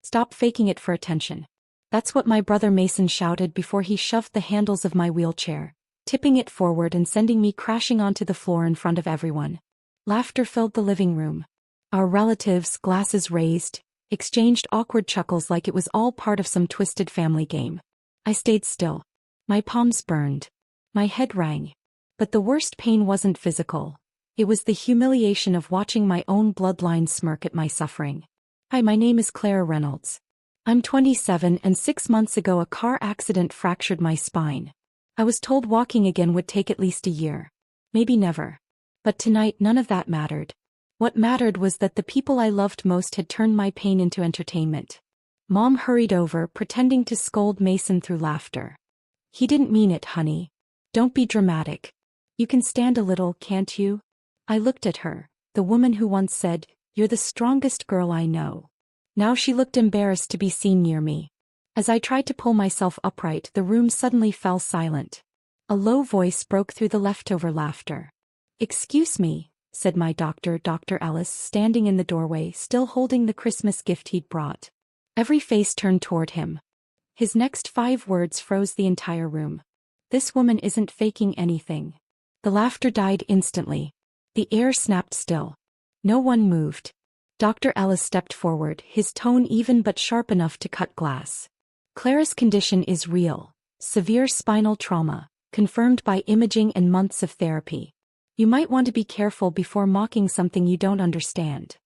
Stop faking it for attention. That's what my brother Mason shouted before he shoved the handles of my wheelchair, tipping it forward and sending me crashing onto the floor in front of everyone. Laughter filled the living room. Our relatives, glasses raised, exchanged awkward chuckles like it was all part of some twisted family game. I stayed still. My palms burned. My head rang. But the worst pain wasn't physical. It was the humiliation of watching my own bloodline smirk at my suffering. Hi, my name is Clara Reynolds. I'm 27 and 6 months ago a car accident fractured my spine. I was told walking again would take at least a year. Maybe never. But tonight none of that mattered. What mattered was that the people I loved most had turned my pain into entertainment. Mom hurried over, pretending to scold Mason through laughter. He didn't mean it, honey. Don't be dramatic. You can stand a little, can't you? I looked at her, the woman who once said, "You're the strongest girl I know." Now she looked embarrassed to be seen near me. As I tried to pull myself upright, the room suddenly fell silent. A low voice broke through the leftover laughter. "Excuse me," said my doctor, Dr. Ellis, standing in the doorway, still holding the Christmas gift he'd brought. Every face turned toward him. His next 5 words froze the entire room. "This woman isn't faking anything." The laughter died instantly. The air snapped still. No one moved. Dr. Ellis stepped forward, his tone even but sharp enough to cut glass. "Clara's condition is real. Severe spinal trauma, confirmed by imaging and months of therapy. You might want to be careful before mocking something you don't understand."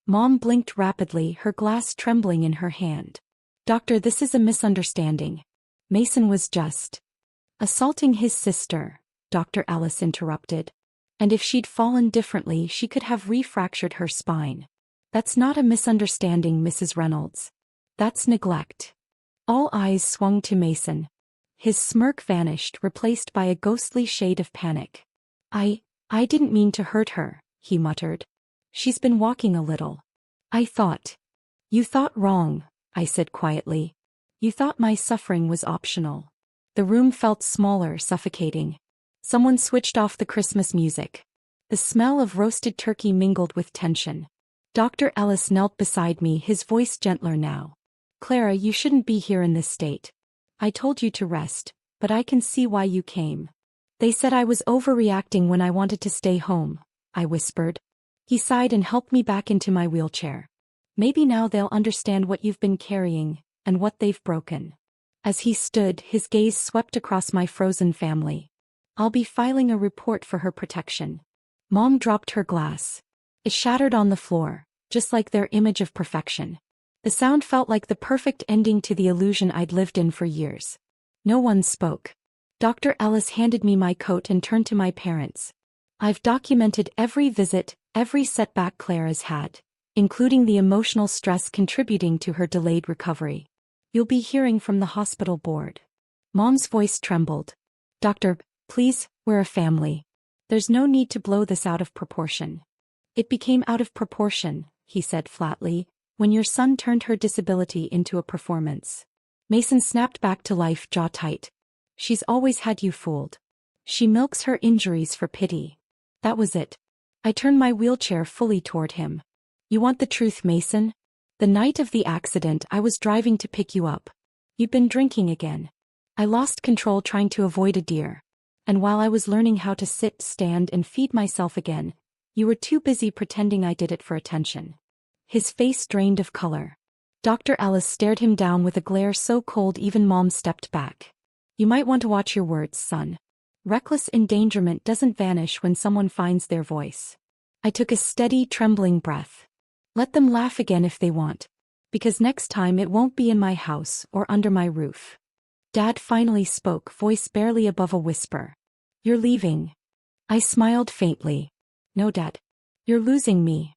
Mom blinked rapidly, her glass trembling in her hand. "Doctor, this is a misunderstanding. Mason was just assaulting his sister," Dr. Ellis interrupted. "And if she'd fallen differently, she could have refractured her spine." "That's not a misunderstanding, Mrs. Reynolds. That's neglect." All eyes swung to Mason. His smirk vanished, replaced by a ghostly shade of panic. I didn't mean to hurt her," he muttered. "She's been walking a little." "I thought." "You thought wrong," I said quietly. "You thought my suffering was optional." The room felt smaller, suffocating. Someone switched off the Christmas music. The smell of roasted turkey mingled with tension. Dr. Ellis knelt beside me, his voice gentler now. "Clara, you shouldn't be here in this state. I told you to rest, but I can see why you came." "They said I was overreacting when I wanted to stay home," I whispered. He sighed and helped me back into my wheelchair. "Maybe now they'll understand what you've been carrying, and what they've broken." As he stood, his gaze swept across my frozen family. "I'll be filing a report for her protection." Mom dropped her glass. It shattered on the floor, just like their image of perfection. The sound felt like the perfect ending to the illusion I'd lived in for years. No one spoke. Dr. Ellis handed me my coat and turned to my parents. "I've documented every visit, every setback Clara's had, including the emotional stress contributing to her delayed recovery. You'll be hearing from the hospital board." Mom's voice trembled. "Doctor, please, we're a family. There's no need to blow this out of proportion." "It became out of proportion," he said flatly, "when your son turned her disability into a performance." Mason snapped back to life, jaw tight. "She's always had you fooled. She milks her injuries for pity." That was it. I turned my wheelchair fully toward him. "You want the truth, Mason? The night of the accident I was driving to pick you up. You'd been drinking again. I lost control trying to avoid a deer. And while I was learning how to sit, stand, and feed myself again, you were too busy pretending I did it for attention." His face drained of color. Dr. Ellis stared him down with a glare so cold even Mom stepped back. "You might want to watch your words, son. Reckless endangerment doesn't vanish when someone finds their voice." I took a steady, trembling breath. "Let them laugh again if they want. Because next time it won't be in my house or under my roof." Dad finally spoke, voice barely above a whisper. "You're leaving." I smiled faintly. "No, Dad. You're losing me."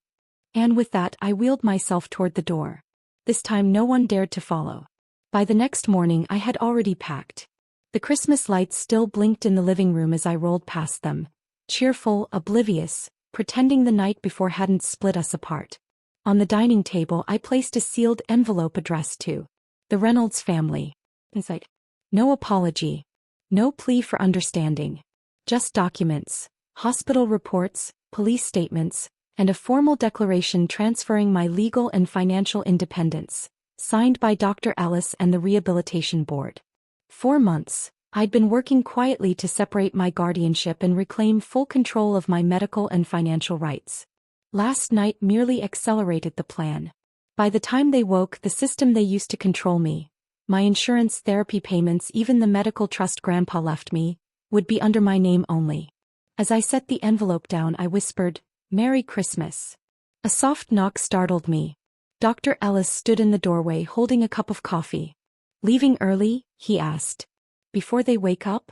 And with that I wheeled myself toward the door. This time no one dared to follow. By the next morning I had already packed. The Christmas lights still blinked in the living room as I rolled past them, cheerful, oblivious, pretending the night before hadn't split us apart. On the dining table I placed a sealed envelope addressed to the Reynolds family. Inside, no apology, no plea for understanding. Just documents, hospital reports, police statements, and a formal declaration transferring my legal and financial independence. signed by Dr. Ellis and the Rehabilitation Board. 4 months, I'd been working quietly to separate my guardianship and reclaim full control of my medical and financial rights. Last night merely accelerated the plan. By the time they woke, the system they used to control me, my insurance, therapy payments, even the medical trust Grandpa left me, would be under my name only. As I set the envelope down, I whispered, "Merry Christmas." A soft knock startled me. Dr. Ellis stood in the doorway holding a cup of coffee. "Leaving early?" he asked. "Before they wake up?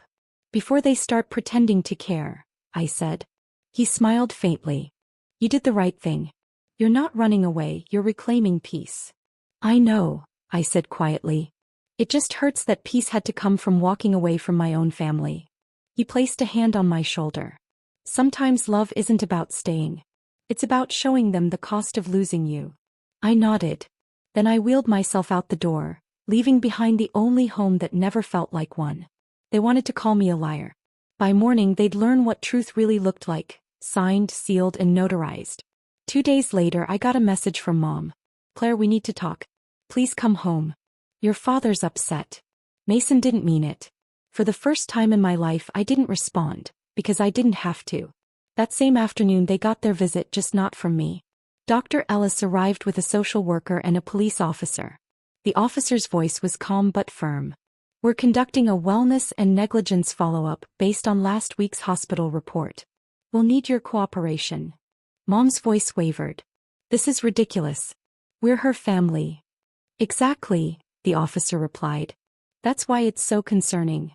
Before they start pretending to care," I said. He smiled faintly. "You did the right thing. You're not running away, you're reclaiming peace." "I know," I said quietly. "It just hurts that peace had to come from walking away from my own family." He placed a hand on my shoulder. "Sometimes love isn't about staying. It's about showing them the cost of losing you." I nodded. Then I wheeled myself out the door, leaving behind the only home that never felt like one. They wanted to call me a liar. By morning they'd learn what truth really looked like, signed, sealed, and notarized. 2 days later I got a message from Mom. "Claire, we need to talk. Please come home. Your father's upset." Mason didn't mean it. For the first time in my life I didn't respond, because I didn't have to. That same afternoon they got their visit, just not from me. Dr. Ellis arrived with a social worker and a police officer. The officer's voice was calm but firm. "We're conducting a wellness and negligence follow-up based on last week's hospital report. We'll need your cooperation." Mom's voice wavered. "This is ridiculous. We're her family." "Exactly," the officer replied. "That's why it's so concerning."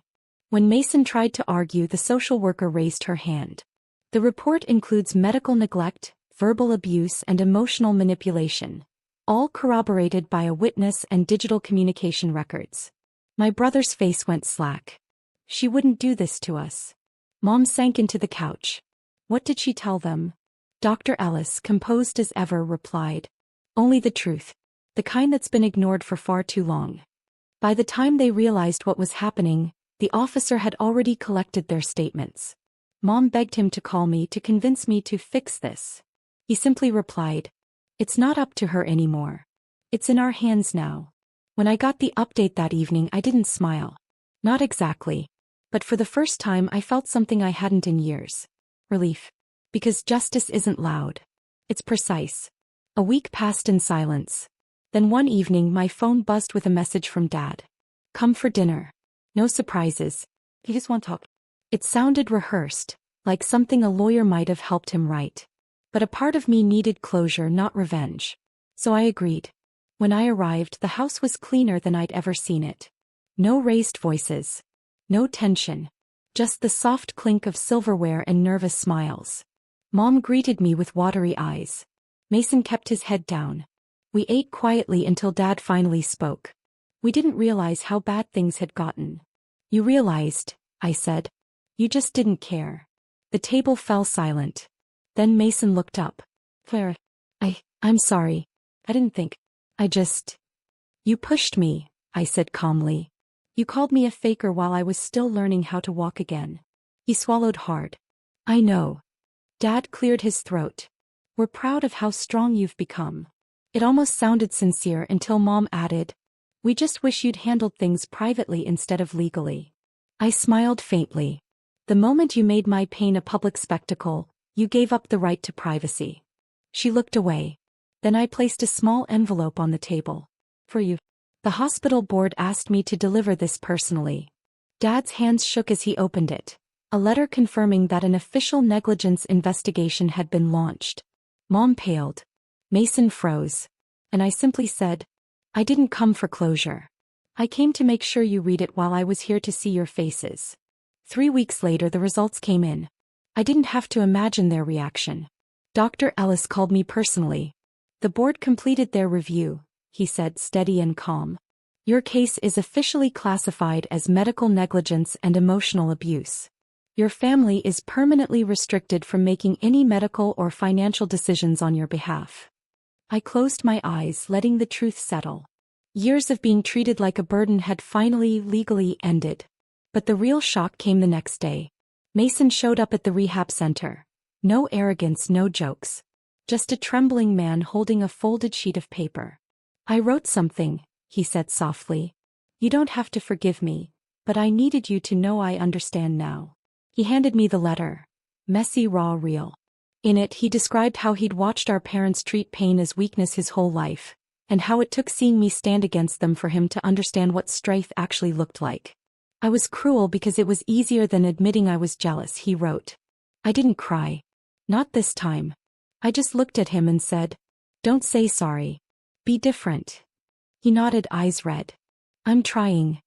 When Mason tried to argue, the social worker raised her hand. "The report includes medical neglect, verbal abuse, and emotional manipulation, all corroborated by a witness and digital communication records." My brother's face went slack. "She wouldn't do this to us." Mom sank into the couch. "What did she tell them?" Dr. Ellis, composed as ever, replied, "Only the truth. The kind that's been ignored for far too long." By the time they realized what was happening, the officer had already collected their statements. Mom begged him to call me to convince me to fix this. He simply replied, "It's not up to her anymore. It's in our hands now." When I got the update that evening, I didn't smile. Not exactly. But for the first time I felt something I hadn't in years. Relief. Because justice isn't loud. It's precise. A week passed in silence. Then one evening my phone buzzed with a message from Dad. "Come for dinner. No surprises. You just want to talk." It sounded rehearsed, like something a lawyer might have helped him write. But a part of me needed closure, not revenge. So I agreed. When I arrived, the house was cleaner than I'd ever seen it. No raised voices. No tension. Just the soft clink of silverware and nervous smiles. Mom greeted me with watery eyes. Mason kept his head down. We ate quietly until Dad finally spoke. "We didn't realize how bad things had gotten." "You realized," I said. "You just didn't care." The table fell silent. Then Mason looked up. "Clara, I'm sorry. I didn't think. You pushed me," I said calmly. "You called me a faker while I was still learning how to walk again." He swallowed hard. "I know." Dad cleared his throat. "We're proud of how strong you've become." It almost sounded sincere until Mom added, "We just wish you'd handled things privately instead of legally." I smiled faintly. "The moment you made my pain a public spectacle, you gave up the right to privacy." She looked away. Then I placed a small envelope on the table. "For you. The hospital board asked me to deliver this personally." Dad's hands shook as he opened it. A letter confirming that an official negligence investigation had been launched. Mom paled. Mason froze. And I simply said, "I didn't come for closure. I came to make sure you read it while I was here to see your faces." 3 weeks later the results came in. I didn't have to imagine their reaction. Dr. Ellis called me personally. "The board completed their review," he said, steady and calm. "Your case is officially classified as medical negligence and emotional abuse. Your family is permanently restricted from making any medical or financial decisions on your behalf." I closed my eyes, letting the truth settle. Years of being treated like a burden had finally legally ended. But the real shock came the next day. Mason showed up at the rehab center. No arrogance, no jokes. Just a trembling man holding a folded sheet of paper. "I wrote something," he said softly. You don't have to forgive me, but I needed you to know I understand now. He handed me the letter. Messy, raw, real. In it, he described how he'd watched our parents treat pain as weakness his whole life, and how it took seeing me stand against them for him to understand what strength actually looked like. I was cruel because it was easier than admitting I was jealous, he wrote. I didn't cry. Not this time. I just looked at him and said, don't say sorry. Be different. He nodded, eyes red. I'm trying.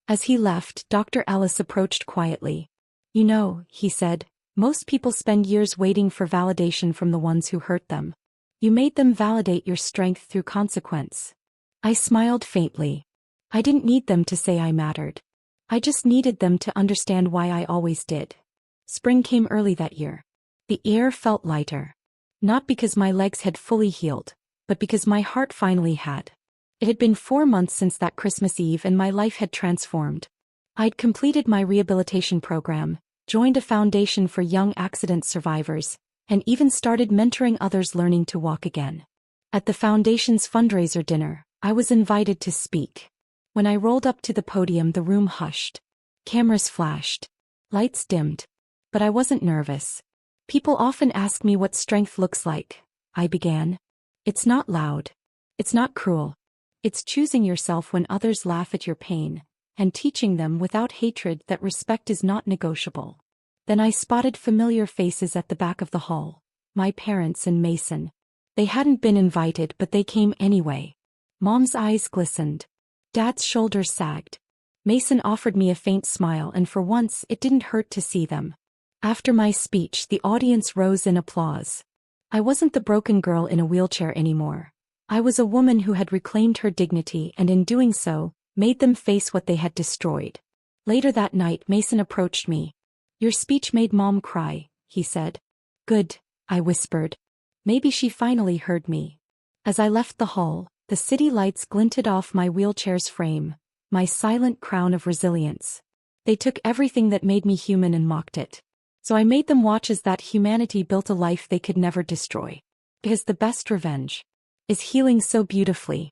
As he left, Dr. Ellis approached quietly. You know, he said, most people spend years waiting for validation from the ones who hurt them. You made them validate your strength through consequence. I smiled faintly. I didn't need them to say I mattered. I just needed them to understand why I always did. Spring came early that year. The air felt lighter. Not because my legs had fully healed, but because my heart finally had. It had been 4 months since that Christmas Eve and my life had transformed. I'd completed my rehabilitation program, joined a foundation for young accident survivors, and even started mentoring others learning to walk again. At the foundation's fundraiser dinner, I was invited to speak. When I rolled up to the podium, the room hushed. Cameras flashed. Lights dimmed. But I wasn't nervous. People often ask me what strength looks like, I began. It's not loud. It's not cruel. It's choosing yourself when others laugh at your pain, and teaching them without hatred that respect is not negotiable. Then I spotted familiar faces at the back of the hall. My parents and Mason. They hadn't been invited, but they came anyway. Mom's eyes glistened. Dad's shoulders sagged. Mason offered me a faint smile, and for once it didn't hurt to see them. After my speech, the audience rose in applause. I wasn't the broken girl in a wheelchair anymore. I was a woman who had reclaimed her dignity and in doing so, made them face what they had destroyed. Later that night, Mason approached me. Your speech made Mom cry, he said. Good, I whispered. Maybe she finally heard me. As I left the hall, the city lights glinted off my wheelchair's frame, my silent crown of resilience. They took everything that made me human and mocked it. So I made them watch as that humanity built a life they could never destroy. Because the best revenge is healing so beautifully.